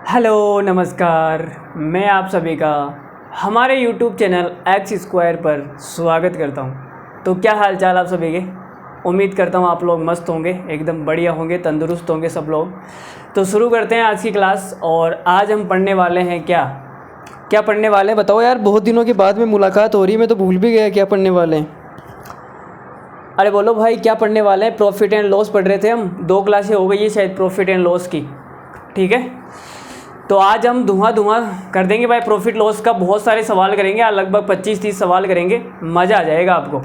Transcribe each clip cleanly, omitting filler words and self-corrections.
Hello नमस्कार, मैं आप सभी का हमारे YouTube चैनल एक्स स्क्वायर पर स्वागत करता हूं। तो क्या हाल चाल आप सभी के। उम्मीद करता हूं आप लोग मस्त होंगे, एकदम बढ़िया होंगे, तंदुरुस्त होंगे सब लोग। तो शुरू करते हैं आज की क्लास। और आज हम पढ़ने वाले हैं क्या क्या पढ़ने वाले हैं बताओ यार। बहुत दिनों के बाद में मुलाकात हो रही है, मैं तो भूल भी गया क्या पढ़ने वाले हैं। अरे बोलो भाई, क्या पढ़ने वाले हैं। प्रॉफिट एंड लॉस पढ़ रहे थे हम, 2 क्लासें हो गई है शायद प्रॉफिट एंड लॉस की। ठीक है, तो आज हम धुआं कर देंगे भाई। प्रॉफिट लॉस का बहुत सारे सवाल करेंगे, लगभग 25-30 सवाल करेंगे, मज़ा आ जाएगा आपको।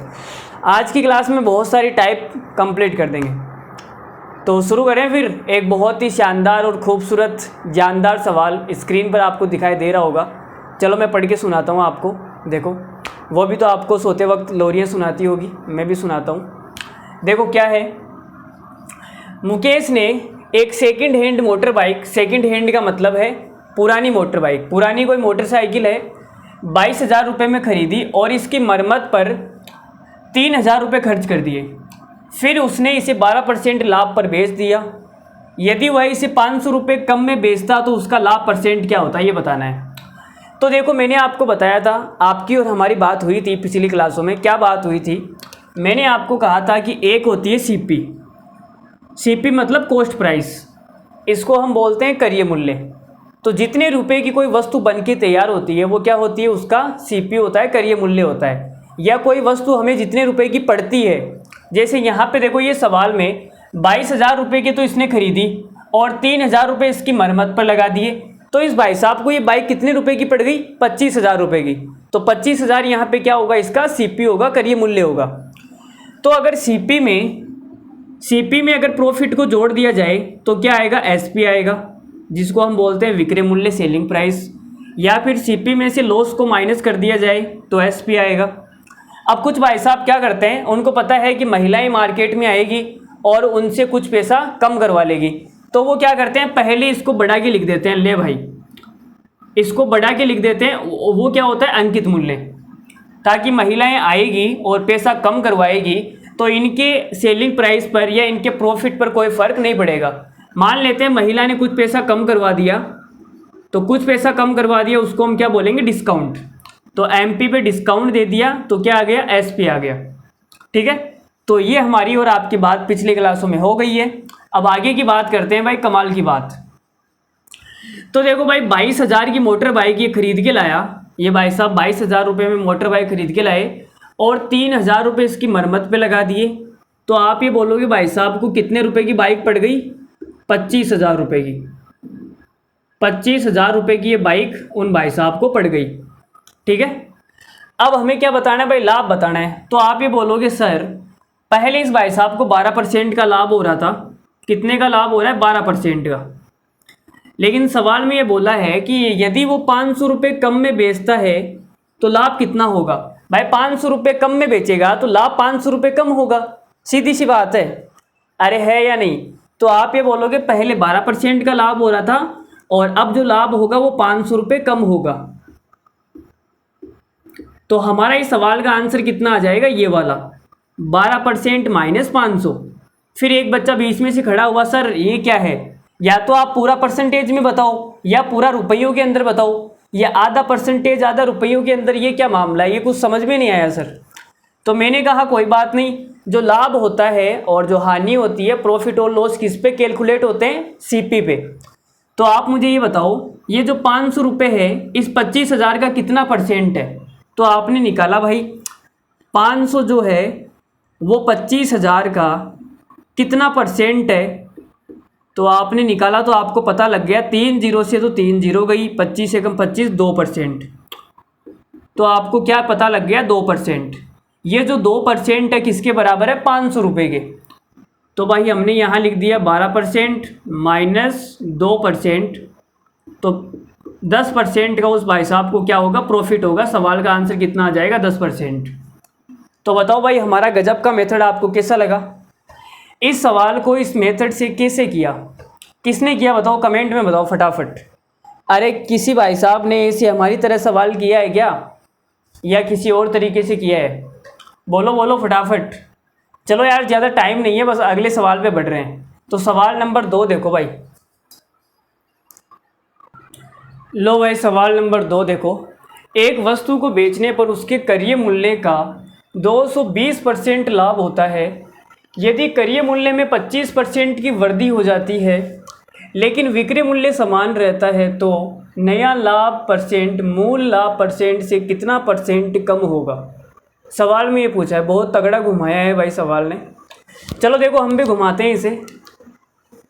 आज की क्लास में बहुत सारी टाइप कंप्लीट कर देंगे। तो शुरू करें फिर। एक बहुत ही शानदार और खूबसूरत जानदार सवाल स्क्रीन पर आपको दिखाई दे रहा होगा। चलो मैं पढ़ के सुनाता हूँ आपको। देखो, वो भी तो आपको सोते वक्त लोरियाँ सुनाती होगी, मैं भी सुनाता हूँ। देखो क्या है। मुकेश ने एक second hand motor bike, second hand का मतलब है पुरानी मोटर बाइक, पुरानी कोई मोटरसाइकिल है, 22,000 रुपये में ख़रीदी और इसकी मरम्मत पर 3,000 रुपये खर्च कर दिए। फिर उसने इसे 12% लाभ पर बेच दिया। यदि वह इसे 500 रुपये कम में बेचता तो उसका लाभ परसेंट क्या होता है, ये बताना है। तो देखो, मैंने आपको बताया था, आपकी और हमारी बात हुई थी पिछली क्लासों में। क्या बात हुई थी, मैंने आपको कहा था कि एक होती है सीपी। सीपी मतलब कॉस्ट प्राइस, इसको हम बोलते हैं क्रय मूल्य। तो जितने रुपए की कोई वस्तु बन के तैयार होती है वो क्या होती है, उसका सीपी होता है, क्रय मूल्य होता है। या कोई वस्तु हमें जितने रुपए की पड़ती है, जैसे यहाँ पे देखो ये सवाल में 22,000 रुपये की तो इसने खरीदी और 3,000 रुपये इसकी मरम्मत पर लगा दिए। तो इस भाई साहब को ये बाइक कितने रुपए की पड़ गई, 25,000 रुपये की। तो 25,000 यहाँ पे क्या होगा, इसका सीपी होगा, क्रय मूल्य होगा। तो अगर सीपी में अगर प्रॉफिट को जोड़ दिया जाए तो क्या आएगा, एसपी आएगा, जिसको हम बोलते हैं विक्रय मूल्य, सेलिंग प्राइस। या फिर सीपी में से लॉस को माइनस कर दिया जाए तो एसपी आएगा। अब कुछ भाई साहब क्या करते हैं, उनको पता है कि महिलाएं मार्केट में आएगी और उनसे कुछ पैसा कम करवा लेगी, तो वो क्या करते हैं, पहले इसको बढ़ा के लिख देते हैं। ले भाई, इसको बढ़ा के लिख देते हैं। वो क्या होता है, अंकित मूल्य, ताकि महिलाएं आएगी और पैसा कम करवाएगी तो इनके सेलिंग प्राइस पर या इनके प्रॉफिट पर कोई फ़र्क नहीं पड़ेगा। मान लेते हैं महिला ने कुछ पैसा कम करवा दिया, तो कुछ पैसा कम करवा दिया, उसको हम क्या बोलेंगे, डिस्काउंट। तो एमपी पे डिस्काउंट दे दिया तो क्या आ गया, एसपी आ गया। ठीक है, तो ये हमारी और आपकी बात पिछली क्लासों में हो गई है। अब आगे की बात करते हैं भाई, कमाल की बात। तो देखो भाई, 22,000 की मोटर बाइक ये खरीद के लाया, ये भाई साहब 22,000 रुपये में मोटर बाइक खरीद के लाए और 3,000 रुपये इसकी मरम्मत पे लगा दिए। तो आप ये बोलोगे भाई साहब को कितने रुपए की बाइक पड़ गई, 25,000 रुपये की। 25,000 रुपये की ये बाइक उन भाई साहब को पड़ गई। ठीक है, अब हमें क्या बताना है भाई, लाभ बताना है। तो आप ये बोलोगे सर, पहले इस भाई साहब को 12% का लाभ हो रहा था। कितने का लाभ हो रहा है, 12% का। लेकिन सवाल में ये बोला है कि यदि वो 500 रुपये कम में बेचता है तो लाभ कितना होगा। भाई 500 रुपये कम में बेचेगा तो लाभ 500 रुपये कम होगा, सीधी सी बात है। अरे है या नहीं। तो आप ये बोलोगे पहले 12% का लाभ हो रहा था और अब जो लाभ होगा वो 500 रुपये कम होगा। तो हमारा इस सवाल का आंसर कितना आ जाएगा, ये वाला 12% माइनस 500। फिर एक बच्चा बीच में से खड़ा हुआ, सर ये क्या है, या तो आप पूरा परसेंटेज में बताओ या पूरा रुपयों के अंदर बताओ, या आधा परसेंटेज आधा रुपयों के अंदर, ये क्या मामला है, ये कुछ समझ में नहीं आया सर। तो मैंने कहा कोई बात नहीं, जो लाभ होता है और जो हानि होती है, प्रॉफिट और लॉस किस पे कैलकुलेट होते हैं, सीपी पे। तो आप मुझे ये बताओ, ये जो 500 रुपये है इस 25,000 का कितना परसेंट है। तो आपने निकाला भाई, 500 जो है वो 25,000 का कितना परसेंट है। तो आपने निकाला तो आपको पता लग गया, 3 जीरो से तो 3 जीरो गई, 25 से कम 25, 2%। तो आपको क्या पता लग गया, 2%। ये जो 2% है किसके बराबर है, 500 रुपये के। तो भाई हमने यहाँ लिख दिया 12% माइनस 2%, तो 10% का उस भाई साहब को क्या होगा, प्रॉफिट होगा। सवाल का आंसर कितना आ जाएगा, 10%। तो बताओ भाई, हमारा गजब का मेथड आपको कैसा लगा। इस सवाल को इस मेथड से कैसे किया, किसने किया बताओ, कमेंट में बताओ फटाफट। अरे किसी भाई साहब ने ऐसे हमारी तरह सवाल किया है क्या, या किसी और तरीके से किया है, बोलो बोलो फटाफट। चलो यार, ज़्यादा टाइम नहीं है, बस अगले सवाल पे बढ़ रहे हैं। तो सवाल नंबर 2 देखो भाई, लो भाई सवाल नंबर 2 देखो। एक वस्तु को बेचने पर उसके क्रय मूल्य का 220% लाभ होता है। यदि क्रय मूल्य में 25% की वृद्धि हो जाती है लेकिन विक्रय मूल्य समान रहता है तो नया लाभ परसेंट मूल लाभ परसेंट से कितना परसेंट कम होगा। सवाल में ये पूछा है, बहुत तगड़ा घुमाया है भाई सवाल ने। चलो देखो हम भी घुमाते हैं इसे,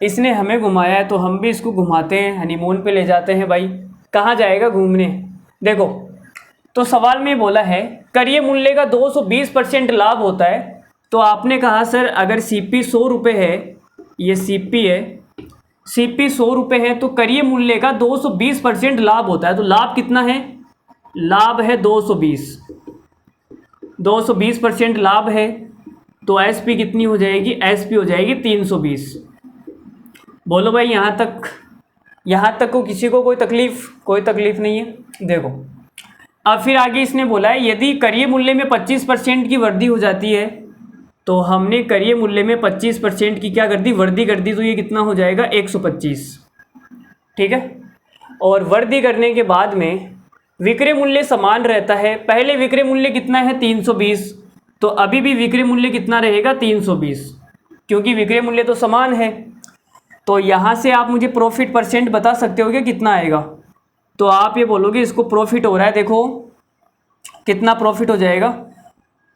इसने हमें घुमाया है तो हम भी इसको घुमाते हैं, हनीमून पे ले जाते हैं भाई। कहाँ जाएगा घूमने। देखो तो सवाल में बोला है क्रय मूल्य का 220% लाभ होता है। तो आपने कहा सर अगर सीपी 100 रुपये है, ये सीपी है, सीपी 100 रुपये है तो क्रय मूल्य का 220% लाभ होता है। तो लाभ कितना है, लाभ है 220, 220% लाभ है तो एसपी कितनी हो जाएगी, एसपी हो जाएगी 320। बोलो भाई यहाँ तक को किसी को कोई तकलीफ नहीं है। देखो अब फिर आगे इसने बोला है यदि क्रय मूल्य में 25% की वृद्धि हो जाती है, तो हमने क्रय मूल्य में 25% की क्या कर दी, वृद्धि कर दी, तो ये कितना हो जाएगा 125। ठीक है, और वृद्धि करने के बाद में विक्रय मूल्य समान रहता है। पहले विक्रय मूल्य कितना है 320, तो अभी भी विक्रय मूल्य कितना रहेगा 320, क्योंकि विक्रय मूल्य तो समान है। तो यहाँ से आप मुझे प्रॉफिट परसेंट बता सकते हो कि कितना आएगा। तो आप ये बोलोगे इसको प्रॉफिट हो रहा है, देखो कितना प्रॉफिट हो जाएगा,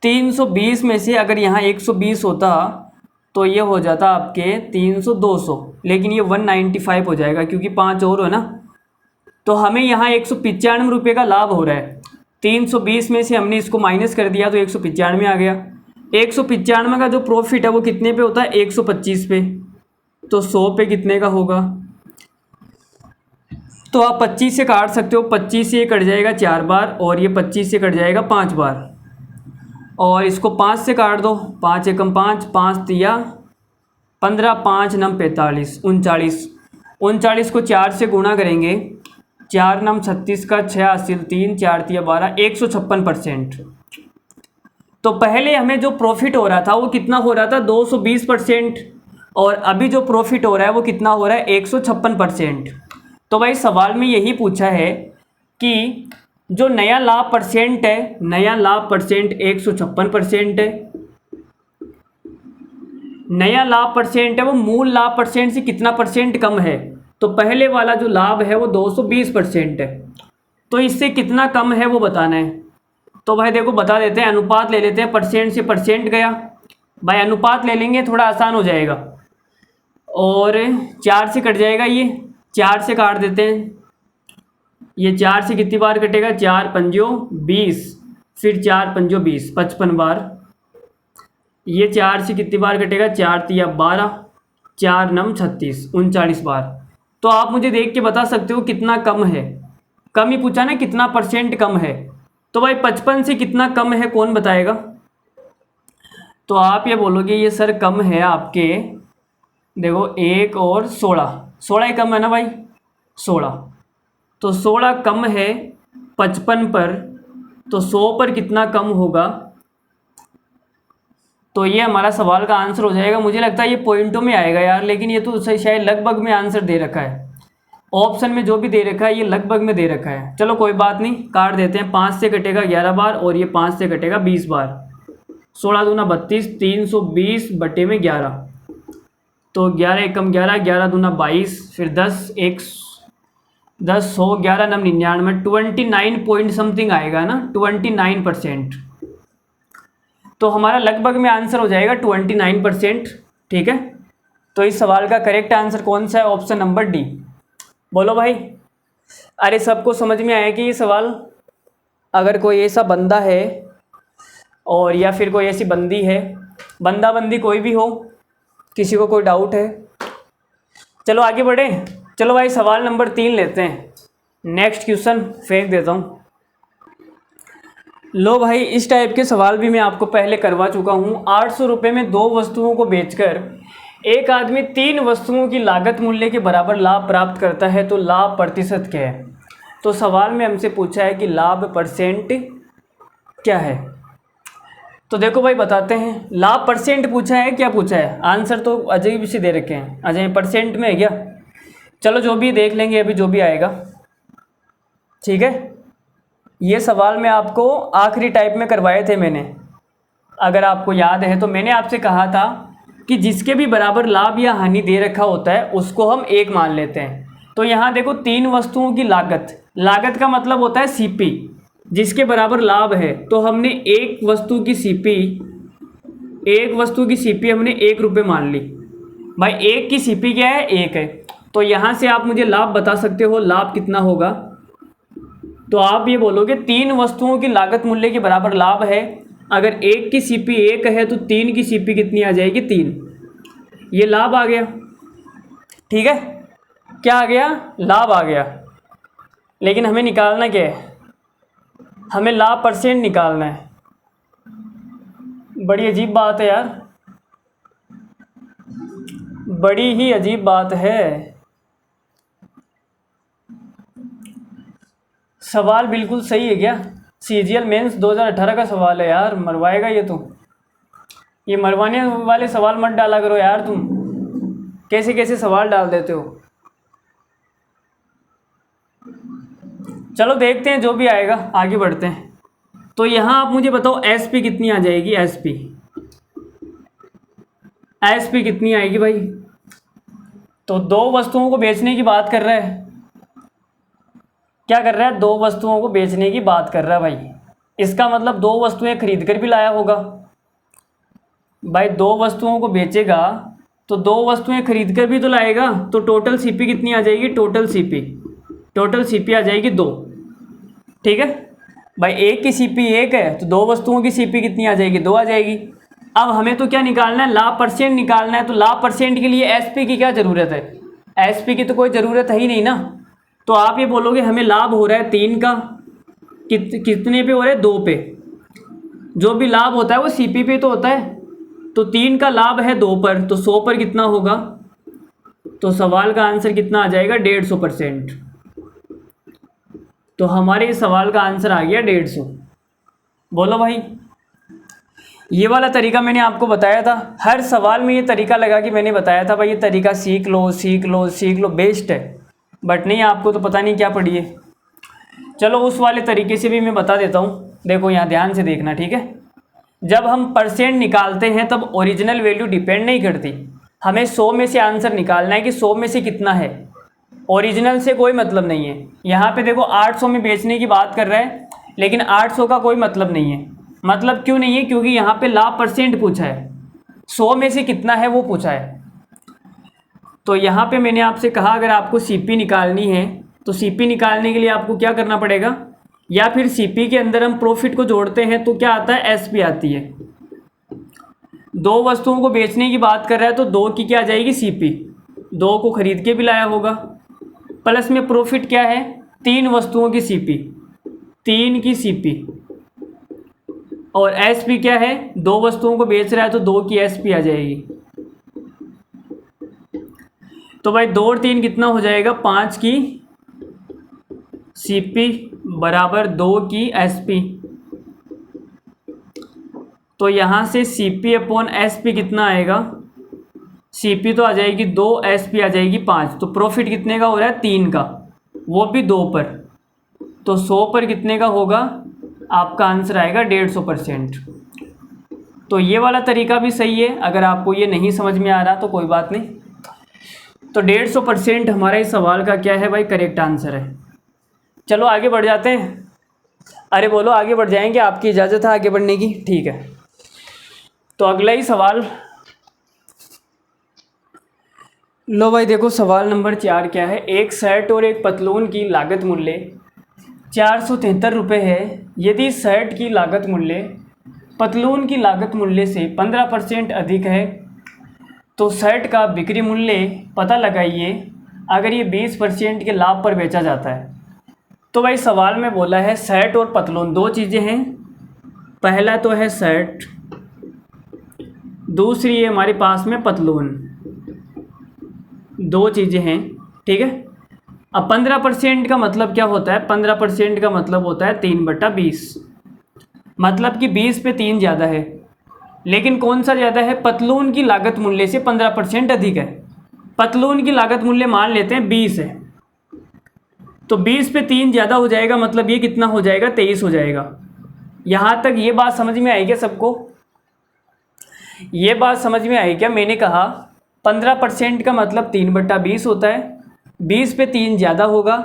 320 में से अगर यहाँ 120 होता तो ये हो जाता आपके 300 200, लेकिन ये 195 हो जाएगा क्योंकि 5 और है ना। तो हमें यहाँ 195 रुपये का लाभ हो रहा है। 320 में से हमने इसको माइनस कर दिया तो 195 आ गया। 195 का जो प्रॉफिट है वो कितने पे होता है, 125 पे। तो 100 पे कितने का होगा, तो आप 25 से काट सकते हो। 25 से ये कट जाएगा 4 बार और ये 25 से कट जाएगा 5 बार, और इसको 5 से काट दो, 5 एकम 5, 5 तिया 15, 5 नम 45, 39 को 4 से गुणा करेंगे, 4 नम 36 का 6 हासिल 3, 4 तिया 12, 156%। तो पहले हमें जो प्रॉफिट हो रहा था वो कितना हो रहा था 220%, और अभी जो प्रॉफिट हो रहा है वो कितना हो रहा है 156%। तो भाई सवाल में यही पूछा है कि जो नया लाभ परसेंट है, नया लाभ परसेंट 156% है, नया लाभ परसेंट है वो मूल लाभ परसेंट से कितना परसेंट कम है। तो पहले वाला जो लाभ है वो 220% है, तो इससे कितना कम है वो बताना है। तो भाई देखो बता देते हैं, अनुपात ले लेते हैं, परसेंट से परसेंट गया भाई, अनुपात ले लेंगे थोड़ा आसान हो जाएगा। और 4 से कट जाएगा, ये 4 से काट देते हैं, ये 4 से कितनी बार कटेगा, 4 पंजो 20, फिर 4 पंजो 20, 55 बार। ये 4 से कितनी बार कटेगा, 4 तिया 12, 4 नम 36, 39 बार। तो आप मुझे देख के बता सकते हो कितना कम है, कम ही पूछा ना, कितना परसेंट कम है। तो भाई 55 से कितना कम है कौन बताएगा। तो आप ये बोलोगे ये सर कम है आपके, देखो 1 और 16 ही कम है ना भाई, 16, तो 16 कम है 55 पर, तो 100 पर कितना कम होगा। तो ये हमारा सवाल का आंसर हो जाएगा। मुझे लगता है ये पॉइंटों में आएगा यार, लेकिन ये तो शायद लगभग में आंसर दे रखा है, ऑप्शन में जो भी दे रखा है ये लगभग में दे रखा है। चलो कोई बात नहीं, काट देते हैं। 5 से कटेगा 11 बार और ये 5 से कटेगा 20 बार, 16 दूना 32, 320 बटे में 11, तो 11 एकम 11, 11 दूना 22, फिर 10 1 10 100, 11 नम 99, 29 पॉइंट समथिंग आएगा ना, 29%। तो हमारा लगभग में आंसर हो जाएगा 29%। ठीक है, तो इस सवाल का करेक्ट आंसर कौन सा है, ऑप्शन नंबर डी। बोलो भाई, अरे सबको समझ में आया कि ये सवाल, अगर कोई ऐसा बंदा है और या फिर कोई ऐसी बंदी है, बंदा बंदी कोई भी हो, किसी को कोई डाउट है, चलो आगे बढ़े। चलो भाई सवाल नंबर 3 लेते हैं, नेक्स्ट क्वेश्चन फेंक देता हूँ। लो भाई, इस टाइप के सवाल भी मैं आपको पहले करवा चुका हूँ। 800 रुपये में 2 वस्तुओं को बेचकर एक आदमी 3 वस्तुओं की लागत मूल्य के बराबर लाभ प्राप्त करता है, तो लाभ प्रतिशत क्या है। तो सवाल में हमसे पूछा है कि लाभ परसेंट क्या है। तो देखो भाई बताते हैं, लाभ परसेंट पूछा है, क्या पूछा है, आंसर तो अजय भी से दे रखे हैं। अजय परसेंट में है क्या, चलो जो भी देख लेंगे अभी जो भी आएगा। ठीक है, ये सवाल मैं आपको आखिरी टाइप में करवाए थे मैंने, अगर आपको याद है तो मैंने आपसे कहा था कि जिसके भी बराबर लाभ या हानि दे रखा होता है उसको हम एक मान लेते हैं। तो यहाँ देखो 3 वस्तुओं की लागत, लागत का मतलब होता है सीपी, जिसके बराबर लाभ है तो हमने एक वस्तु की सीपी हमने 1 रुपये मान ली। भाई एक की सीपी क्या है, 1 है, तो यहाँ से आप मुझे लाभ बता सकते हो, लाभ कितना होगा। तो आप ये बोलोगे 3 वस्तुओं की लागत मूल्य के बराबर लाभ है, अगर एक की सीपी 1 है तो 3 की सीपी कितनी आ जाएगी, 3। ये लाभ आ गया, ठीक है, क्या आ गया, लाभ आ गया। लेकिन हमें निकालना क्या है, हमें लाभ परसेंट निकालना है। बड़ी अजीब बात है यार, बड़ी ही अजीब बात है। सवाल बिल्कुल सही है क्या, सीजीएल मेंस 2018 का सवाल है यार, मरवाएगा ये तो। ये मरवाने वाले सवाल मत डाला करो यार, तुम कैसे कैसे सवाल डाल देते हो। चलो देखते हैं जो भी आएगा, आगे बढ़ते हैं। तो यहाँ आप मुझे बताओ एसपी कितनी आ जाएगी, एसपी कितनी आएगी भाई। तो 2 वस्तुओं को बेचने की बात कर रहा है, क्या कर रहा है, 2 वस्तुओं को बेचने की बात कर रहा है भाई। इसका मतलब 2 वस्तुएं खरीद कर भी लाया होगा भाई, 2 वस्तुओं को बेचेगा तो 2 वस्तुएं खरीद कर भी तो लाएगा। तो टोटल सीपी कितनी आ जाएगी, टोटल सीपी आ जाएगी 2, ठीक है भाई। एक की सीपी 1 है तो 2 वस्तुओं की सीपी कितनी आ जाएगी, 2 आ जाएगी। अब हमें तो क्या निकालना है, लाभ परसेंट निकालना है। तो लाभ परसेंट के लिए एसपी की क्या ज़रूरत है, एसपी की तो कोई ज़रूरत है ही नहीं ना। तो आप ये बोलोगे हमें लाभ हो रहा है 3 का, कितने पे हो रहा है, 2 पे। जो भी लाभ होता है वो सीपी पे तो होता है, तो 3 का लाभ है 2 पर, तो 100 पर कितना होगा। तो सवाल का आंसर कितना आ जाएगा, 150%। तो हमारे इस सवाल का आंसर आ गया 150। बोलो भाई, ये वाला तरीका मैंने आपको बताया था, हर सवाल में ये तरीका लगा कि मैंने बताया था भाई ये तरीका सीख लो, बेस्ट है। बट नहीं, आपको तो पता नहीं क्या पड़ी है। चलो उस वाले तरीके से भी मैं बता देता हूँ, देखो यहाँ ध्यान से देखना, ठीक है। जब हम परसेंट निकालते हैं तब ओरिजिनल वैल्यू डिपेंड नहीं करती, हमें 100 में से आंसर निकालना है कि 100 में से कितना है, ओरिजिनल से कोई मतलब नहीं है। यहाँ पे देखो 800 में बेचने की बात कर रहा है, लेकिन 800 का कोई मतलब नहीं है। मतलब क्यों नहीं है, क्योंकि यहाँ पे लाभ परसेंट पूछा है, 100 में से कितना है वो पूछा है। तो यहाँ पे मैंने आपसे कहा अगर आपको सीपी निकालनी है तो सीपी निकालने के लिए आपको क्या करना पड़ेगा, या फिर सीपी के अंदर हम प्रॉफिट को जोड़ते हैं तो क्या आता है, एसपी आती है। 2 वस्तुओं को बेचने की बात कर रहा है तो 2 की क्या आ जाएगी, सीपी। 2 को खरीद के भी लाया होगा, प्लस में प्रॉफिट क्या है, 3 वस्तुओं की सीपी, 3 की सीपी। और एसपी क्या है, 2 वस्तुओं को बेच रहा है तो 2 की एसपी आ जाएगी। तो भाई 2 और 3 कितना हो जाएगा, 5 की सीपी बराबर 2 की एसपी। तो यहाँ से सीपी अपॉन एसपी कितना आएगा, सीपी तो आ जाएगी 2, एसपी आ जाएगी 5। तो प्रॉफिट कितने का हो रहा है, 3 का, वो भी 2 पर। तो 100 पर कितने का होगा, आपका आंसर आएगा 150%। तो ये वाला तरीका भी सही है, अगर आपको ये नहीं समझ में आ रहा तो कोई बात नहीं। तो 150% हमारा इस सवाल का क्या है भाई, करेक्ट आंसर है। चलो आगे बढ़ जाते हैं। अरे बोलो आगे बढ़ जाएंगे, आपकी इजाज़त है आगे बढ़ने की, ठीक है। तो अगला ही सवाल लो भाई, देखो सवाल नंबर 4 क्या है। एक शर्ट और एक पतलून की लागत मूल्य 473 रुपये है। यदि शर्ट की लागत मूल्य पतलून की लागत मूल्य से 15% अधिक है तो शर्ट का बिक्री मूल्य पता लगाइए अगर ये 20% के लाभ पर बेचा जाता है। तो भाई सवाल में बोला है शर्ट और पतलून 2 चीज़ें हैं, पहला तो है शर्ट, दूसरी है हमारे पास में पतलून, 2 चीज़ें हैं, ठीक है। अब 15% का मतलब क्या होता है, 15% का मतलब होता है 3/20, मतलब कि 20 पे 3 ज़्यादा है। लेकिन कौन सा ज़्यादा है, पतलून की लागत मूल्य से 15% अधिक है। पतलून की लागत मूल्य मान लेते हैं 20 है, तो 20 पे 3 ज़्यादा हो जाएगा, मतलब ये कितना हो जाएगा, 23 हो जाएगा। यहाँ तक ये बात समझ में आई क्या सबको? ये बात समझ में आई क्या? मैंने कहा 15% का मतलब 3/20 होता है, 20 पे 3 ज़्यादा होगा,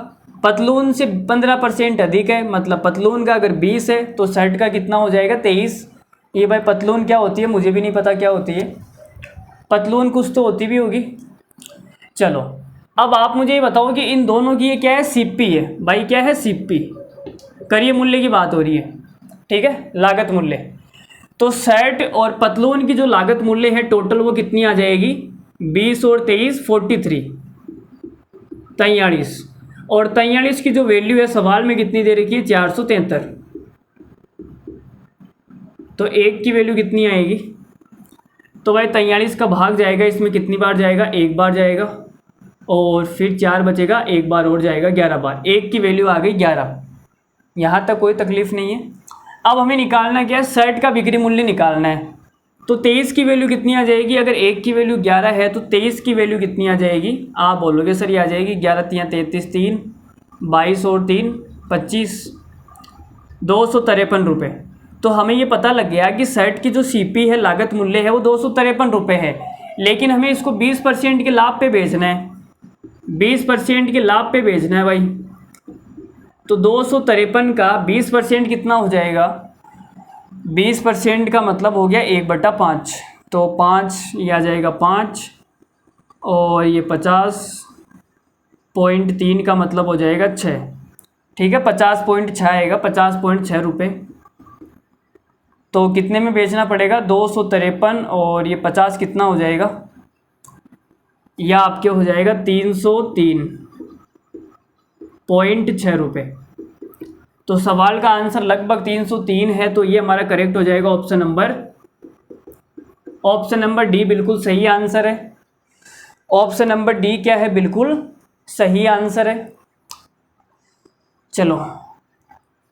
पतलून से 15% अधिक है, मतलब पतलून का अगर 20 है तो शर्ट का कितना हो जाएगा, 23। ये भाई पतलून क्या होती है मुझे भी नहीं पता क्या होती है, पतलून कुछ तो होती भी होगी। चलो अब आप मुझे ये बताओ कि इन दोनों की ये क्या है, सीपी है भाई, क्या है, सीपी। करिए मूल्य की बात हो रही है, ठीक है, लागत मूल्य। तो शर्ट और पतलून की जो लागत मूल्य है टोटल वो कितनी आ जाएगी, 20 और 23 43, 43। और 43 की जो वैल्यू है सवाल में कितनी दे रखी है, 473। तो एक की वैल्यू कितनी आएगी, तो भाई 43 का भाग जाएगा इसमें कितनी बार जाएगा, एक बार जाएगा, और फिर 4 बचेगा, एक बार और जाएगा, 11 बार। एक की वैल्यू आ गई 11। यहाँ तक कोई तकलीफ नहीं है। अब हमें निकालना क्या है, शर्ट का बिक्री मूल्य निकालना है। तो 23 की वैल्यू कितनी आ जाएगी, अगर एक की वैल्यू 11 है तो 23 की वैल्यू कितनी आ जाएगी, आप बोलोगे सर ये आ जाएगी 11 3 33, 3 22 और 3 25, 253 रुपये। तो हमें ये पता लग गया कि शर्ट की जो सीपी है, लागत मूल्य है, वो 253 रुपये है, लेकिन हमें इसको 20% के लाभ पे बेचना है, 20% के लाभ पे बेचना है भाई। तो 253 का 20% कितना हो जाएगा, 20% का मतलब हो गया 1/5, तो 5 ये आ जाएगा 5, और ये 50.3 का मतलब हो जाएगा 6, ठीक है, 50.6 आएगा, 50.6 रुपये। तो कितने में बेचना पड़ेगा, 253 और ये 50 कितना हो जाएगा, या आपके हो जाएगा 303.6 रुपये। तो सवाल का आंसर लगभग 303 है, तो ये हमारा करेक्ट हो जाएगा ऑप्शन नंबर डी बिल्कुल सही आंसर है। ऑप्शन नंबर डी क्या है, बिल्कुल सही आंसर है। चलो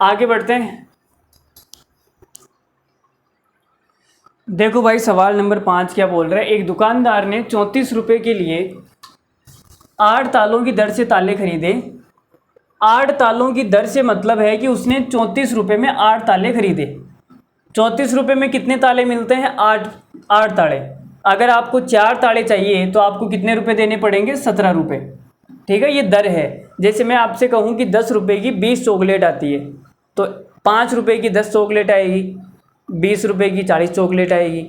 आगे बढ़ते हैं। देखो भाई सवाल नंबर 5 क्या बोल रहा है, एक दुकानदार ने 34 रुपये के लिए 8 तालों की दर से ताले खरीदे। 8 तालों की दर से मतलब है कि उसने 34 रुपये में 8 ताले खरीदे। 34 रुपये में कितने ताले मिलते हैं, 8 ताले। अगर आपको 4 ताले चाहिए तो आपको कितने रुपए देने पड़ेंगे, 17 रुपये, ठीक है, ये दर है। जैसे मैं आपसे कहूँ कि 10 रुपये की 20 चॉकलेट आती है, तो 5 रुपये की 10 चॉकलेट आएगी, 20 रुपये की 40 चॉकलेट आएगी,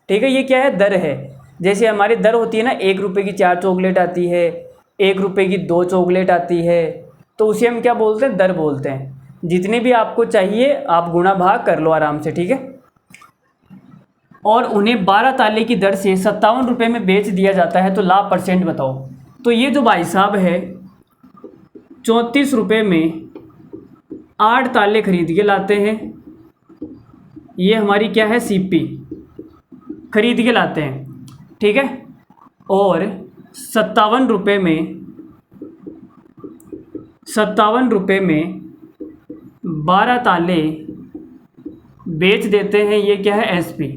ठीक है, ये क्या है, दर है। जैसे हमारी दर होती है ना, 1 रुपये की 4 चॉकलेट आती है, 1 रुपये की 2 चॉकलेट आती है, तो उसे हम क्या बोलते हैं, दर बोलते हैं। जितने भी आपको चाहिए आप गुणा भाग कर लो आराम से, ठीक है। और उन्हें 12 ताले की दर से 57 रुपये में बेच दिया जाता है, तो लाभ परसेंट बताओ। तो ये जो भाई साहब है 34 रुपये में 8 ताले खरीद के लाते हैं, ये हमारी क्या है, सीपी खरीद के लाते हैं, ठीक है। और 57 रुपये में 12 ताले बेच देते हैं, ये क्या है, एसपी।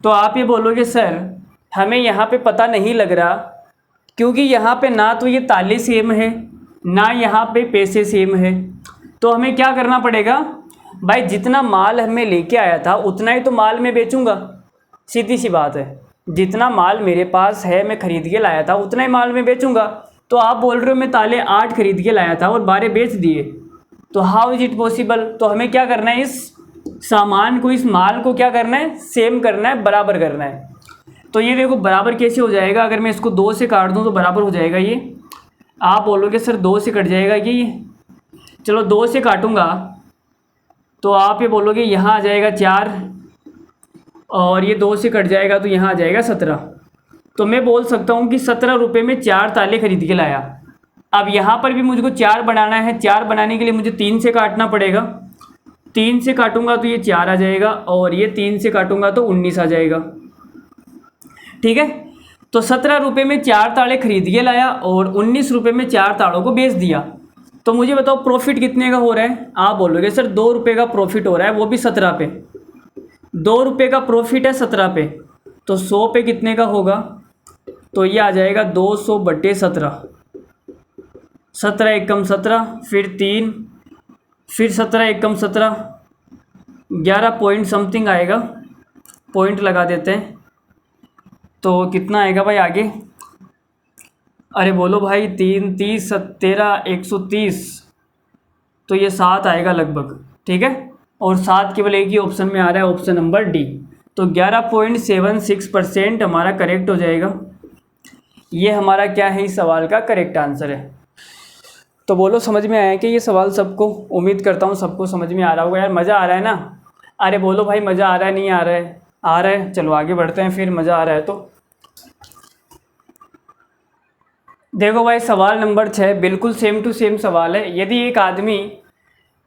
तो आप ये बोलोगे सर हमें यहाँ पे पता नहीं लग रहा, क्योंकि यहाँ पे ना तो ये ताले सेम है ना यहाँ पे पैसे सेम है। तो हमें क्या करना पड़ेगा भाई, जितना माल हमें लेके आया था उतना ही तो माल मैं बेचूंगा, सीधी सी बात है। जितना माल मेरे पास है मैं खरीद के लाया था उतना ही माल मैं बेचूंगा। तो आप बोल रहे हो मैं ताले 8 खरीद के लाया था और 12 बेच दिए, तो हाउ इज इट पॉसिबल। तो हमें क्या करना है, इस सामान को, इस माल को क्या करना है, सेम करना है, बराबर करना है। तो ये देखो बराबर कैसे हो जाएगा, अगर मैं इसको 2 से काट दूं तो बराबर हो जाएगा ये। आप बोलोगे सर 2 से कट जाएगा कि ये, चलो 2 से काटूंगा तो आप ये बोलोगे यहाँ आ जाएगा 4, और ये 2 से कट जाएगा तो यहाँ आ जाएगा 17। तो मैं बोल सकता हूँ कि 17 रुपये में 4 ताले खरीद के लाया। अब यहाँ पर भी मुझको 4 बनाना है, 4 बनाने के लिए मुझे 3 से काटना पड़ेगा। 3 से काटूंगा तो ये 4 आ जाएगा, और ये 3 से काटूंगा तो 19 आ जाएगा, ठीक है। तो 17 रुपये में 4 ताले खरीद के लाया और 19 रुपये में 4 तालों को बेच दिया। तो मुझे बताओ प्रॉफिट कितने का हो रहा है। आप बोलोगे सर 2 रुपये का प्रॉफिट हो रहा है, वो भी 17 पे। 2 रुपये का प्रॉफिट है 17 पे, तो 100 पे कितने का होगा, तो ये आ जाएगा 200/17। 17 एकम 17, फिर 3, फिर 17 एकम 17, 11 पॉइंट समथिंग आएगा, पॉइंट लगा देते हैं। तो कितना आएगा भाई आगे? अरे बोलो भाई, 3 30 13 130, तो ये 7 आएगा लगभग, ठीक है। और 7 केवल एक ही ऑप्शन में आ रहा है, ऑप्शन नंबर डी। तो 11.76% हमारा करेक्ट हो जाएगा। ये हमारा क्या है, इस सवाल का करेक्ट आंसर है। तो बोलो समझ में आया कि ये सवाल सबको? उम्मीद करता हूँ सबको समझ में आ रहा होगा यार। मज़ा आ रहा है ना? अरे बोलो भाई, मज़ा आ रहा है नहीं आ रहा है? आ रहा है। चलो आगे बढ़ते हैं फिर, मज़ा आ रहा है तो। देखो भाई, सवाल नंबर 6 बिल्कुल सेम टू सेम सवाल है। यदि एक आदमी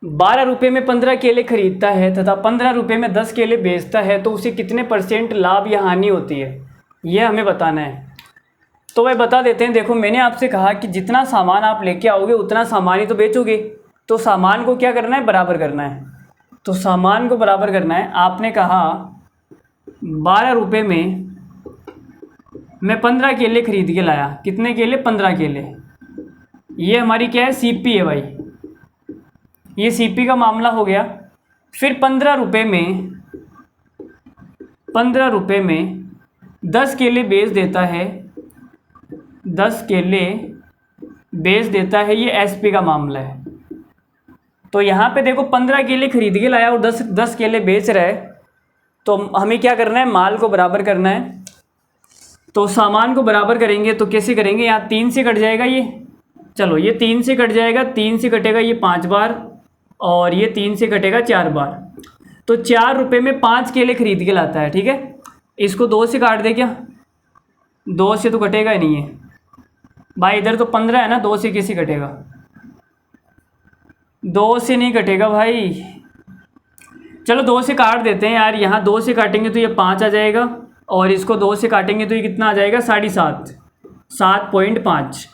12 रुपये में 15 केले खरीदता है तथा 15 रुपये में 10 केले बेचता है तो उसे कितने % लाभ या हानि होती है, यह हमें बताना है। तो वह बता देते हैं। देखो, मैंने आपसे कहा कि जितना सामान आप लेके आओगे उतना सामान ही तो बेचोगे, तो सामान को क्या करना है, बराबर करना है। तो सामान को बराबर करना है। आपने कहा 12 रुपये में मैं 15 केले खरीद के लाया। कितने केले? 15 केले। ये हमारी क्या है, सीपी है भाई, ये सीपी का मामला हो गया। फिर 15 रुपये में 10 केले बेच देता है, 10 केले बेच देता है, ये एसपी का मामला है। तो यहाँ पे देखो 15 केले खरीद के लाया और 10 केले बेच रहा है, तो हमें क्या करना है, माल को बराबर करना है। तो सामान को बराबर करेंगे तो कैसे करेंगे, यहाँ 3 से कट जाएगा ये, चलो ये 3 से कट जाएगा, 3 से कटेगा ये 5 बार, और ये 3 से कटेगा 4 बार। तो 4 रुपये में 5 केले खरीद के लाता है, ठीक है। इसको 2 से काट दे क्या? 2 से तो कटेगा ही नहीं है भाई, इधर तो 15 है ना, 2 से कैसे कटेगा? 2 से नहीं कटेगा भाई। चलो 2 से काट देते हैं यार, यहाँ 2 से काटेंगे तो ये 5 आ जाएगा, और इसको 2 से काटेंगे तो ये कितना आ जाएगा, 7.5, 7.5।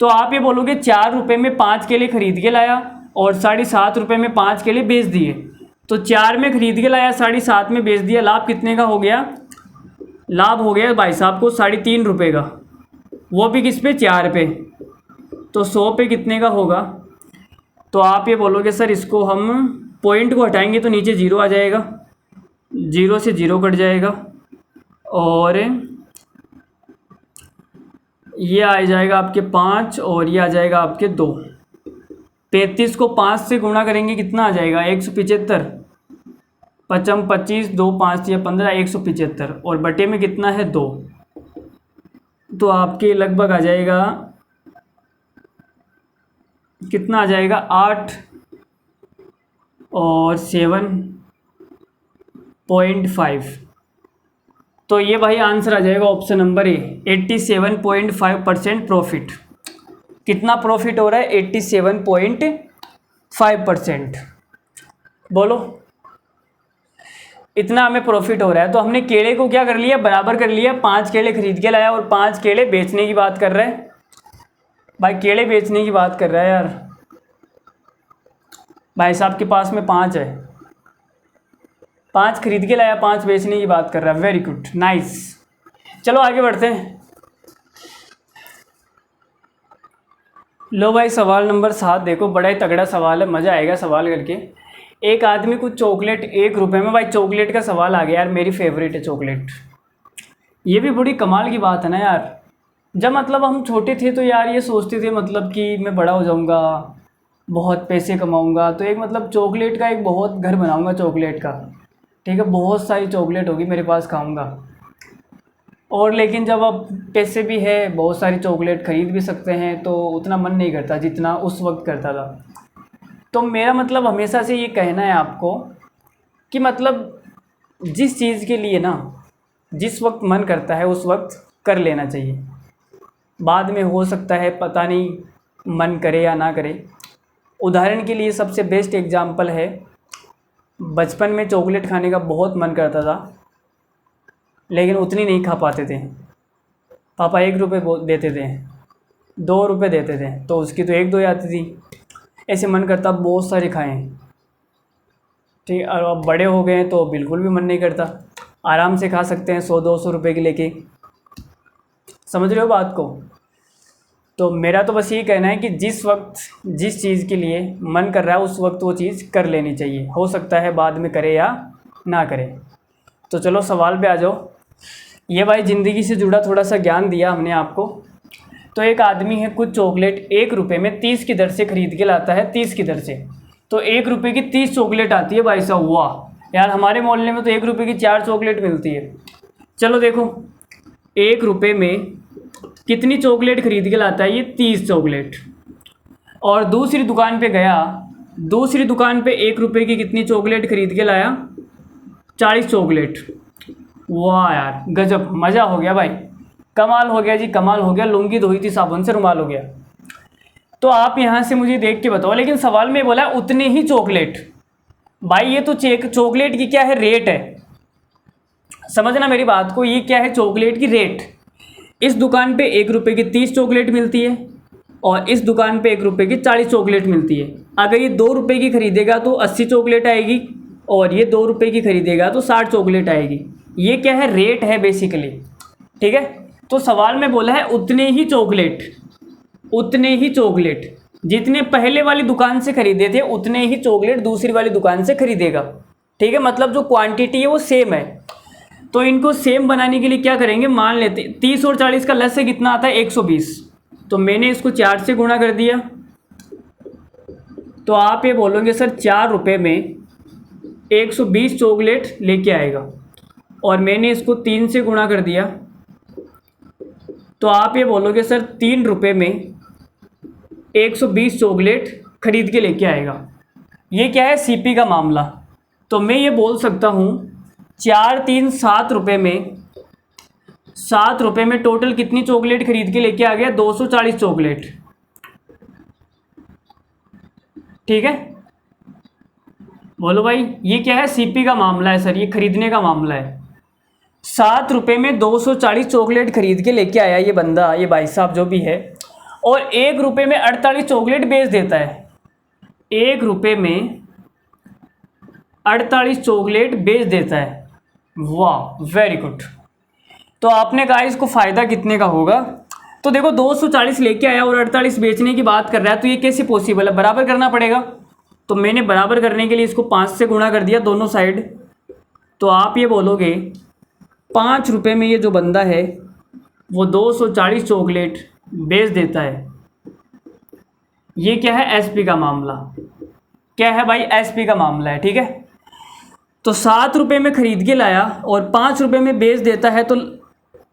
तो आप ये बोलोगे 4 रुपये में 5 केले खरीद के लाया और 7.5 रुपये में 5 केले बेच दिए। तो 4 में खरीद के लाया, 7.5 में बेच दिया, लाभ कितने का हो गया? लाभ हो गया भाई साहब को 3.5 रुपये का, वो भी किस पे, 4 पे। तो 100 पे कितने का होगा? तो आप ये बोलोगे सर इसको हम पॉइंट को हटाएंगे तो नीचे 0 आ जाएगा, 0 से 0 कट जाएगा, और ये आ जाएगा आपके 5 और ये आ जाएगा आपके 2। 35 को 5 से गुणा करेंगे, कितना आ जाएगा, 175। 5 25, 2 5 या 15, 175, और बटे में कितना है, 2। तो आपके लगभग आ जाएगा, कितना आ जाएगा, 8 और 7.5। तो ये भाई आंसर आ जाएगा ऑप्शन नंबर ए, 87.5% प्रॉफिट। कितना प्रॉफिट हो रहा है, 87.5%। बोलो, इतना हमें प्रॉफिट हो रहा है। तो हमने केले को क्या कर लिया, बराबर कर लिया। 5 केले खरीद के लाया और 5 केले बेचने की बात कर रहा है भाई, केले बेचने की बात कर रहा है यार। भाई साहब के पास में 5 है, 5 खरीद के लाया, 5 बेचने की बात कर रहा है। Very good, nice. चलो आगे बढ़ते हैं। लो भाई, सवाल नंबर 7 देखो, बड़ा ही तगड़ा सवाल है, मज़ा आएगा सवाल करके। एक आदमी कुछ चॉकलेट 1 रुपये में, भाई चॉकलेट का सवाल आ गया यार, मेरी फेवरेट है चॉकलेट। ये भी बड़ी कमाल की बात है ना यार। जब मतलब हम छोटे थे तो यार ये सोचते थे मतलब कि मैं बड़ा हो जाऊंगा, बहुत पैसे कमाऊंगा, तो एक मतलब चॉकलेट का एक बहुत घर बनाऊंगा चॉकलेट का, ठीक है, बहुत सारी चॉकलेट होगी मेरे पास, खाऊंगा। और लेकिन जब अब पैसे भी है, बहुत सारी चॉकलेट ख़रीद भी सकते हैं, तो उतना मन नहीं करता जितना उस वक्त करता था। तो मेरा मतलब हमेशा से ये कहना है आपको कि मतलब जिस चीज़ के लिए ना जिस वक्त मन करता है उस वक्त कर लेना चाहिए। बाद में हो सकता है पता नहीं मन करे या ना करे। उदाहरण के लिए सबसे बेस्ट एग्जांपल है, बचपन में चॉकलेट खाने का बहुत मन करता था, लेकिन उतनी नहीं खा पाते थे। पापा 1 रुपये देते थे, 2 रुपये देते थे, तो उसकी तो 1 2 आती थी। ऐसे मन करता बहुत सारे खाएं, ठीक। और अब बड़े हो गए हैं तो बिल्कुल भी मन नहीं करता, आराम से खा सकते हैं 100 200 रुपये की लेके। समझ रहे हो बात को? तो मेरा तो बस ये कहना है कि जिस वक्त जिस चीज़ के लिए मन कर रहा है उस वक्त वो चीज़ कर लेनी चाहिए। हो सकता है बाद में करे या ना करे। तो चलो सवाल पे आ जाओ। ये भाई ज़िंदगी से जुड़ा थोड़ा सा ज्ञान दिया हमने आपको। तो एक आदमी है कुछ चॉकलेट 1 रुपये में 30 की दर से ख़रीद के लाता है, 30 की दर से। तो 1 रुपये की 30 चॉकलेट आती है भाई साहब। वाह यार, हमारे मोहल्ले में तो 1 रुपये की 4 चॉकलेट मिलती है। चलो देखो 1 रुपये में कितनी चॉकलेट खरीद के लाता है ये, 30 चॉकलेट। और दूसरी दुकान पे गया, दूसरी दुकान पे 1 रुपये की कितनी चॉकलेट खरीद के लाया, 40 चॉकलेट। वाह यार गजब, मज़ा हो गया भाई, कमाल हो गया जी, कमाल हो गया। लुंगी धोई थी साबुन से रुमाल हो गया। तो आप यहाँ से मुझे देख के बताओ, लेकिन सवाल में बोला उतने ही चॉकलेट। भाई ये तो चॉकलेट की क्या है, रेट है। समझना मेरी बात को, ये क्या है, चॉकलेट की रेट। इस दुकान पे 1 रुपये की 30 चॉकलेट मिलती है और इस दुकान पे 1 रुपये की 40 चॉकलेट मिलती है। अगर ये 2 रुपये की खरीदेगा तो 80 चॉकलेट आएगी और ये 2 रुपये की खरीदेगा तो 60 चॉकलेट आएगी। ये क्या है, रेट है बेसिकली, ठीक है। तो सवाल में बोला है उतने ही चॉकलेट, उतने ही चॉकलेट जितने पहले वाली दुकान से खरीदे थे उतने ही चॉकलेट दूसरी वाली दुकान से खरीदेगा, ठीक है। मतलब जो क्वांटिटी है वो सेम है। तो इनको सेम बनाने के लिए क्या करेंगे, मान लेते 30 और 40 का लस से कितना आता है, 120। तो मैंने इसको 4 से गुणा कर दिया। तो आप ये बोलोगे सर 4 रुपये में 120 चॉकलेट लेके आएगा, और मैंने इसको 3 से गुणा कर दिया। तो आप ये बोलोगे सर 3 रुपये में 120 चॉकलेट खरीद के लेके आएगा। ये क्या है, सीपी का मामला। तो मैं ये बोल सकता हूँ 4 3 7 रुपये में, 7 रुपये में टोटल कितनी चॉकलेट खरीद के लेके आ गया, 240 चॉकलेट, ठीक है। बोलो भाई ये क्या है, सीपी का मामला है सर, ये खरीदने का मामला है। 7 रुपये में 240 चॉकलेट खरीद के लेके आया ये बंदा, ये भाई साहब जो भी है, और 1 रुपये में 48 चॉकलेट बेच देता है। 1 रुपये में 48 चॉकलेट बेच देता है। वाह वेरी गुड। तो आपने कहा इसको फ़ायदा कितने का होगा। तो देखो 240 लेके आया और 48 बेचने की बात कर रहा है, तो ये कैसे पॉसिबल है, बराबर करना पड़ेगा। तो मैंने बराबर करने के लिए इसको 5 से गुणा कर दिया दोनों साइड। तो आप ये बोलोगे 5 रुपये में ये जो बंदा है वो 240 चॉकलेट बेच देता है। ये क्या है, एसपी का मामला। क्या है भाई, एसपी का मामला है, ठीक है। तो 7 रुपये में खरीद के लाया और 5 रुपये में बेच देता है, तो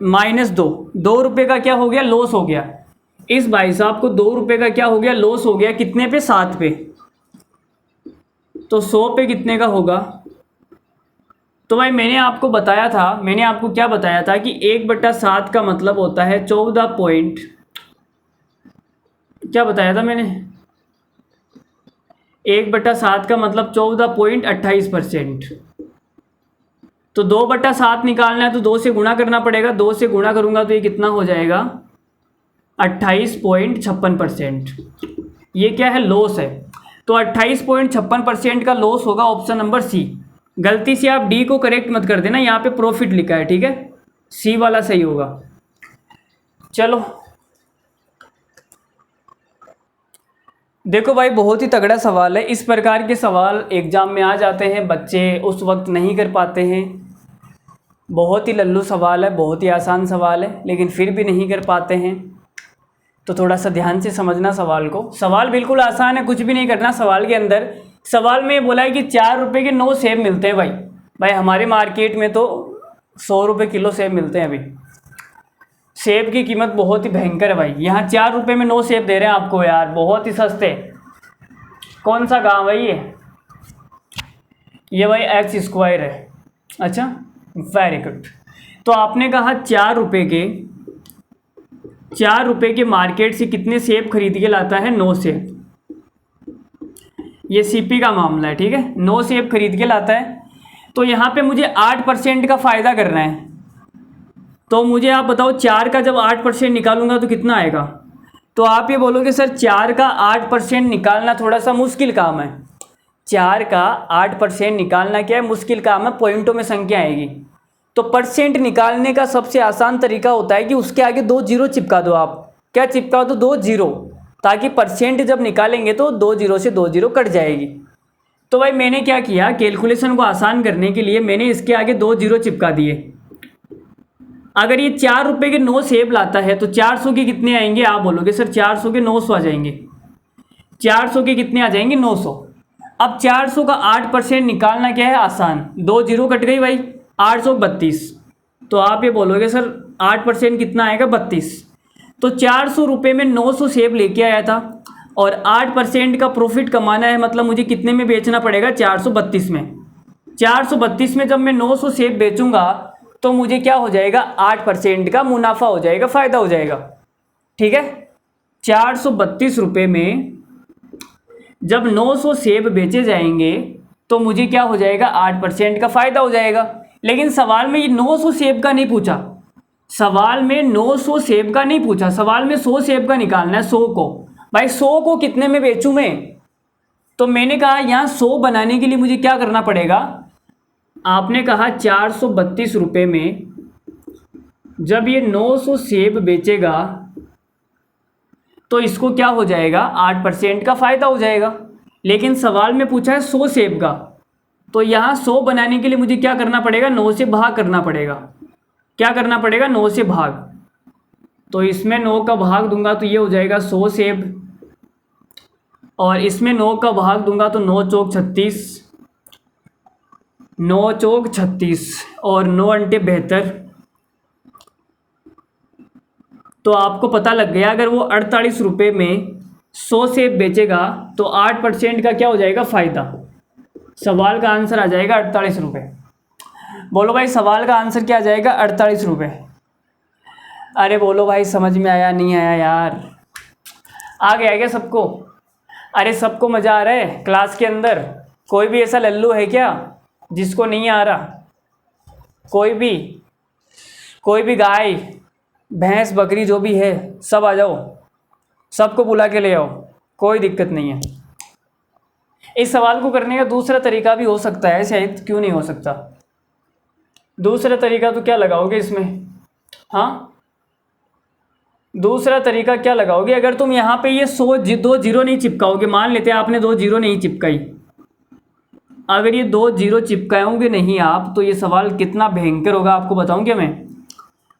-2 रुपये का क्या हो गया, लॉस हो गया। इस भाई साहब को 2 रुपये का क्या हो गया, लॉस हो गया। कितने पे, 7 पे। तो 100 पे कितने का होगा। तो भाई मैंने आपको बताया था, मैंने आपको क्या बताया था कि 1/7 का मतलब होता है 14 पॉइंट, क्या बताया था मैंने, 1/7 का मतलब 14.28%। तो 2/7 निकालना है तो 2 से गुणा करना पड़ेगा। 2 से गुणा करूंगा तो ये कितना हो जाएगा, 28.56%। ये क्या है, लॉस है। तो 28.56% का लॉस होगा ऑप्शन नंबर सी। गलती से आप डी को करेक्ट मत कर देना, यहाँ पे प्रॉफिट लिखा है, ठीक है। सी वाला सही होगा। चलो देखो भाई बहुत ही तगड़ा सवाल है। इस प्रकार के सवाल एग्ज़ाम में आ जाते हैं, बच्चे उस वक्त नहीं कर पाते हैं। बहुत ही लल्लू सवाल है, बहुत ही आसान सवाल है, लेकिन फिर भी नहीं कर पाते हैं। तो थोड़ा सा ध्यान से समझना सवाल को। सवाल बिल्कुल आसान है, कुछ भी नहीं करना सवाल के अंदर। सवाल में बोला है कि 4 रुपये के 9 सेब मिलते हैं। भाई हमारे मार्केट में तो 100 रुपये किलो सेब मिलते हैं। अभी सेब की कीमत बहुत ही भयंकर है भाई। यहाँ 4 रुपये में 9 सेब दे रहे हैं आपको यार, बहुत ही सस्ते। कौन सा गांव है ये भाई X² है। अच्छा वेरी गुड। तो आपने कहा 4 रुपये के मार्केट से कितने सेब खरीद के लाता है, 9 सेब। ये सीपी का मामला है, ठीक है। 9 सेब खरीद के लाता है। तो यहाँ पे मुझे 8% का फ़ायदा करना है। तो मुझे आप बताओ 4 का जब 8% निकालूंगा तो कितना आएगा। तो आप ये बोलोगे सर 4 का 8% निकालना थोड़ा सा मुश्किल काम है। 4 का 8% निकालना क्या है, मुश्किल काम है। पॉइंटों में संख्या आएगी। तो परसेंट निकालने का सबसे आसान तरीका होता है कि उसके आगे 2 जीरो चिपका दो आप। क्या चिपका दो, 2 जीरो, ताकि परसेंट जब निकालेंगे तो 2 जीरो से 2 जीरो कट जाएगी। तो भाई मैंने क्या किया, कैलकुलेशन को आसान करने के लिए मैंने इसके आगे 2 जीरो चिपका दिए। अगर ये 4 रुपये के 9 सेब लाता है तो 400 के कितने आएंगे, आप बोलोगे सर 400 के 900 आ जाएंगे। 400 के कितने आ जाएंगे, 900। अब 400 का 8% निकालना क्या है, आसान, 2 जीरो कट गई भाई, 832। तो आप ये बोलोगे सर 8% कितना आएगा, 32। तो 400 रुपये में 900 सेब लेके आया था और 8% का प्रॉफिट कमाना है, मतलब मुझे कितने में बेचना पड़ेगा, 432 में। 432 में जब मैं 900 सेब बेचूंगा तो मुझे क्या हो जाएगा, 8% का मुनाफा हो जाएगा, फ़ायदा हो जाएगा। ठीक है, 432 रुपये में जब 900 सेब बेचे जाएंगे तो मुझे क्या हो जाएगा, 8% का फ़ायदा हो जाएगा। लेकिन सवाल में ये 900 सेब का नहीं पूछा, सवाल में 900 सेब का नहीं पूछा, सवाल में 100 सेब का निकालना है, 100 को। भाई 100 को कितने में बेचूं मैं, तो मैंने कहा यहाँ 100 बनाने के लिए मुझे क्या करना पड़ेगा, आपने कहा 432 रुपये में जब ये 900 सेब बेचेगा तो इसको क्या हो जाएगा, 8% का फ़ायदा हो जाएगा। लेकिन सवाल में पूछा है 100 सेब का, तो यहाँ 100 बनाने के लिए मुझे क्या करना पड़ेगा, 9 से भाग करना पड़ेगा। क्या करना पड़ेगा, 9 से भाग। तो इसमें 9 का भाग दूंगा तो ये हो जाएगा 100 सेब, और इसमें 9 का भाग दूंगा तो 9 चौक 36, 9 चौक 36 और 9 अंटे 72। तो आपको पता लग गया, अगर वो 48 रुपये में 100 सेब बेचेगा तो 8% का क्या हो जाएगा, फ़ायदा। सवाल का आंसर आ जाएगा 48 रुपये। बोलो भाई सवाल का आंसर क्या आ जाएगा, 48 रुपये। अरे बोलो भाई समझ में आया, नहीं आया यार, आ गया क्या सबको? अरे सबको मज़ा आ रहा है क्लास के अंदर? कोई भी ऐसा लल्लू है क्या जिसको नहीं आ रहा? कोई भी गाय भैंस बकरी जो भी है सब आ जाओ, सबको बुला के ले आओ, कोई दिक्कत नहीं है। इस सवाल को करने का दूसरा तरीका भी हो सकता है शायद, क्यों नहीं हो सकता? दूसरा तरीका तो क्या लगाओगे इसमें, हाँ दूसरा तरीका क्या लगाओगे, अगर तुम यहाँ पे ये 2 जीरो नहीं चिपकाओगे, मान लेते हैं आपने 2 जीरो नहीं चिपकाई, अगर ये 2 जीरो चिपकाओगे नहीं आप तो ये सवाल कितना भयंकर होगा आपको बताऊं क्या मैं।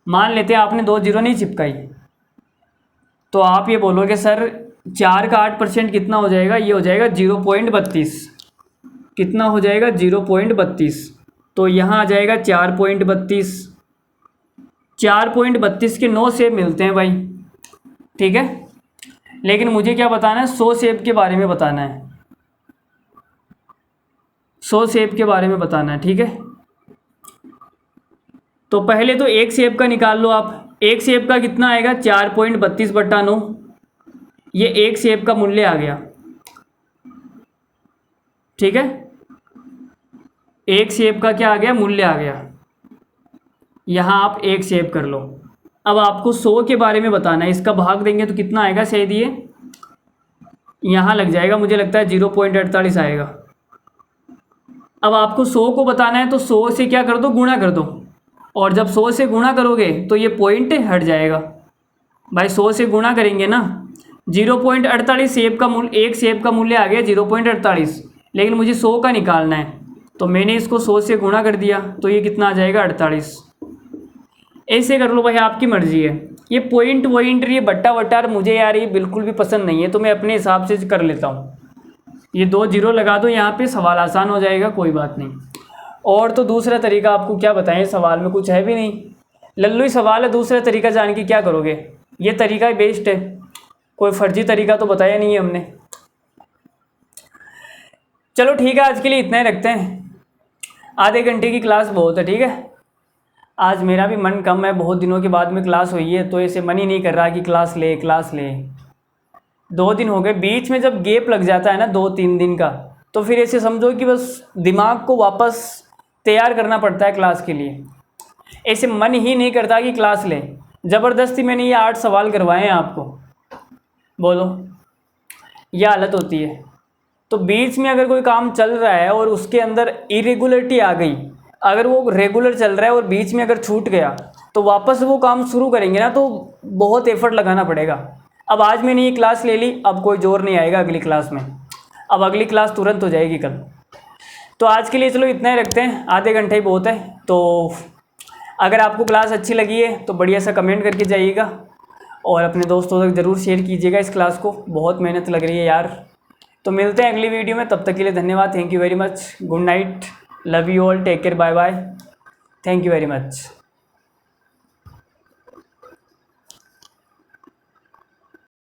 मान लेते हैं आपने 2 जीरो नहीं चिपकाई, तो आप ये बोलोगे सर 4 का 8% कितना हो जाएगा, ये हो जाएगा 0.32। कितना हो जाएगा, 0.32। तो यहाँ आ जाएगा 4.32। 4.32 के 9 सेब मिलते हैं भाई, ठीक है। लेकिन मुझे क्या बताना है, 100 सेब के बारे में बताना है, 100 सेब के बारे में बताना है, ठीक है। तो पहले तो एक सेब का निकाल लो आप, एक सेब का कितना आएगा, 4.32/9। ये एक सेब का मूल्य आ गया, ठीक है। एक सेब का क्या आ गया, मूल्य आ गया। यहाँ आप एक सेव कर लो। अब आपको 100 के बारे में बताना है, इसका भाग देंगे तो कितना आएगा, शायद ये यहाँ लग जाएगा, मुझे लगता है 0.48 आएगा। अब आपको 100 को बताना है तो 100 से क्या कर दो, गुणा कर दो, और जब 100 से गुणा करोगे तो ये पॉइंट हट जाएगा भाई। 100 से गुणा करेंगे ना, 0.48 सेब का मूल्य, एक सेब का मूल्य आ गया 0.48, लेकिन मुझे 100 का निकालना है तो मैंने इसको 100 से गुणा कर दिया, तो ये कितना आ जाएगा, 48। ऐसे कर लो भाई, आपकी मर्जी है। ये पॉइंट वॉइंट ये बट्टा वट्टार मुझे यार ये बिल्कुल भी पसंद नहीं है, तो मैं अपने हिसाब से कर लेता हूँ। ये 2 जीरो लगा दो यहाँ पे, सवाल आसान हो जाएगा, कोई बात नहीं। और तो दूसरा तरीका आपको क्या बताएं, सवाल में कुछ है भी नहीं, लल्लू ही सवाल है, दूसरा तरीका जान के क्या करोगे। ये तरीका ही बेस्ट है, कोई फर्जी तरीका तो बताया नहीं है हमने। चलो ठीक है, आज के लिए इतना ही रखते हैं, आधे घंटे की क्लास बहुत है, ठीक है। आज मेरा भी मन कम है, बहुत दिनों के बाद में क्लास हुई है, तो ऐसे मन ही नहीं कर रहा कि क्लास ले। 2 दिन हो गए, बीच में जब गैप लग जाता है ना 2-3 दिन का, तो फिर ऐसे समझो कि बस दिमाग को वापस तैयार करना पड़ता है क्लास के लिए। ऐसे मन ही नहीं करता कि क्लास ले, ज़बरदस्ती मैंने ये 8 सवाल करवाए हैं आपको, बोलो यह हालत होती है। तो बीच में अगर कोई काम चल रहा है और उसके अंदर इरेगुलरिटी आ गई, अगर वो रेगुलर चल रहा है और बीच में अगर छूट गया तो वापस वो काम शुरू करेंगे ना तो बहुत एफर्ट लगाना पड़ेगा। अब आज मैंने ये क्लास ले ली, अब कोई जोर नहीं आएगा अगली क्लास में, अब अगली क्लास तुरंत हो जाएगी कल। तो आज के लिए चलो इतना ही रखते हैं, आधे घंटे ही बहुत है। तो अगर आपको क्लास अच्छी लगी है तो बढ़िया सा कमेंट करके जाइएगा और अपने दोस्तों तक ज़रूर शेयर कीजिएगा इस क्लास को, बहुत मेहनत लग रही है यार। तो मिलते हैं अगली वीडियो में, तब तक के लिए धन्यवाद, thank you very much, good night, love you all, take care, bye bye, thank you very much.